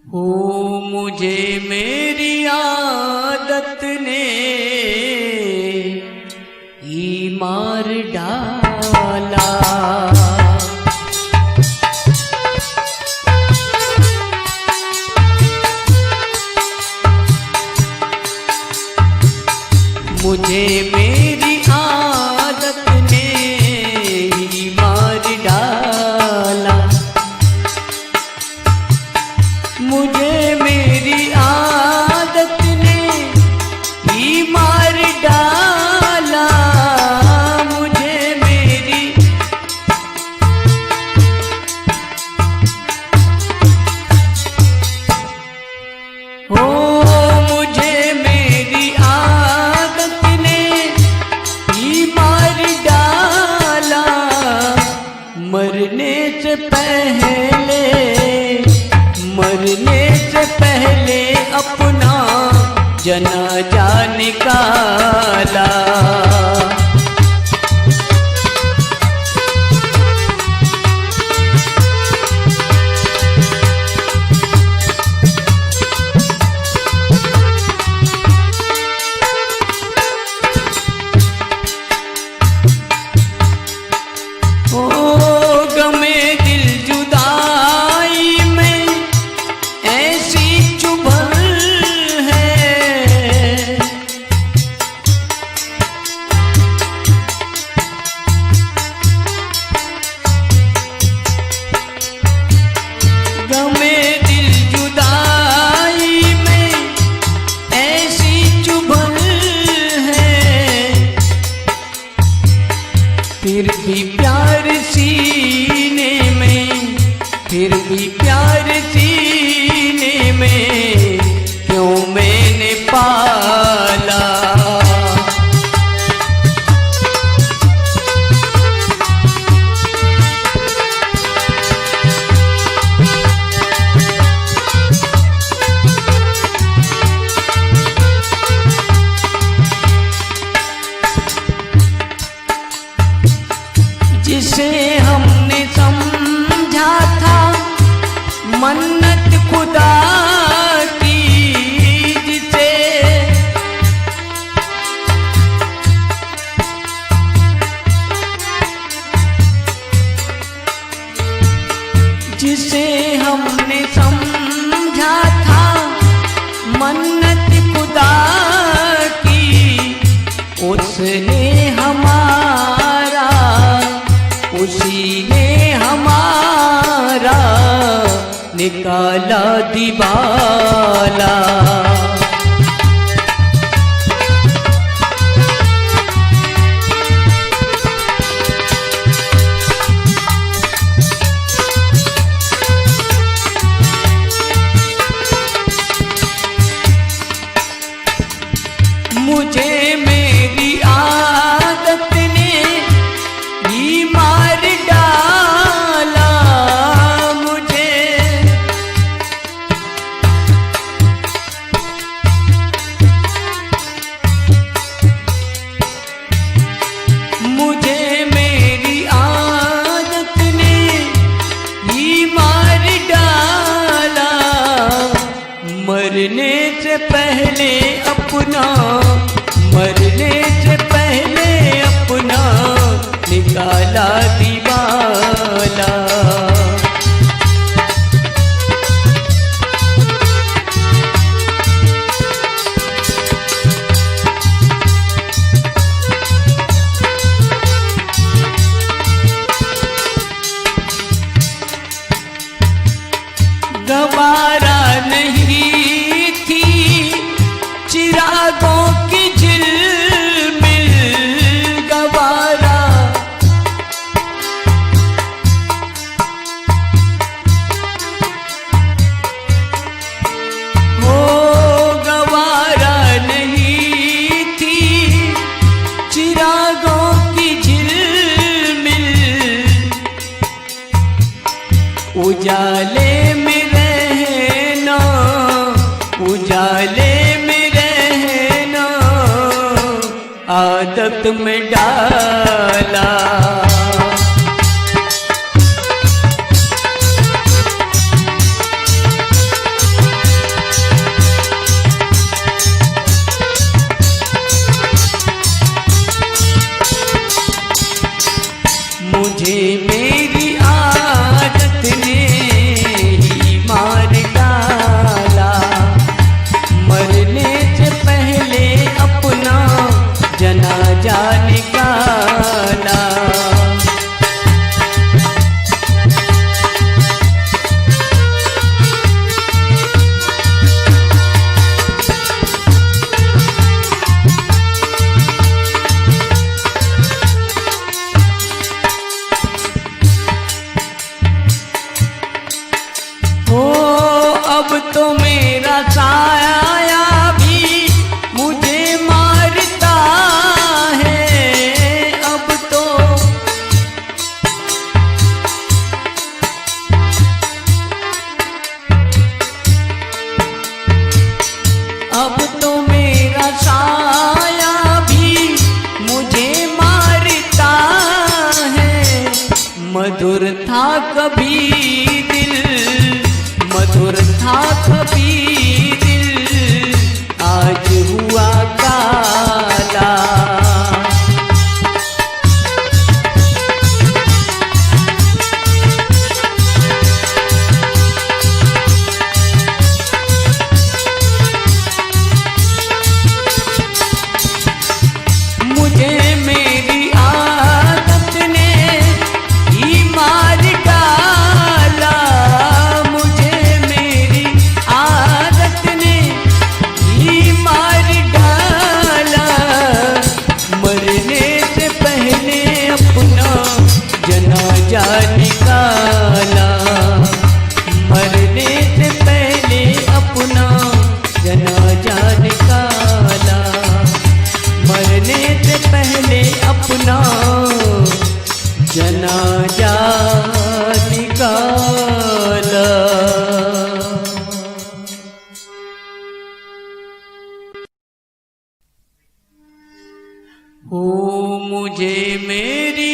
हो मुझे मेरी आदत ने ही मार डाला। मुझे मेरी आदत ने ही मार डाला। मुझे मेरी आदत ने ही मार डाला। मुझे मेरी हो मुझे मेरी आदत ने ही मार डाला। मरने से पहले अपना जनाजा निकाला। ओ गमे दिल जुदाई में ऐसी चुभन है। गमे दिल जुदाई में ऐसी चुभन है। फिर भी प्यार सीने में, फिर भी प्यार सीने में क्यों मैंने पाला। जिसे हमने समझा था मन्नत खुदा की, जिसे हमने समझा था मन्नत खुदा की, उसने हमारा, उसी ने हमारा निकाला दिवाला। मुझे मेरी आदत ने ही मार डाला। मुझे मेरी आदत ने ही मार डाला। मरने से पहले अपना, मरने से पहले अपना निकाला दिवाला। गवारा नहीं थी चिरागों की झिलमिल। गवारा हो गवारा नहीं थी चिरागों की झिलमिल। उजाले में रहना, उजाले में रहना आदत में डाला। मधुर था कभी दिल, मधुर था कभी दिल, आज हुआ काला। मुझे मेरी आदत ने ही मार डाला, मुझे मेरी आदत ने ही मार डाला। मरने से पहले अपना जनाजा निकाला, मरने से पहले अपना जनाजा निकाला, मरने से पहले अपना जनाजा निकाला। हो मुझे मेरी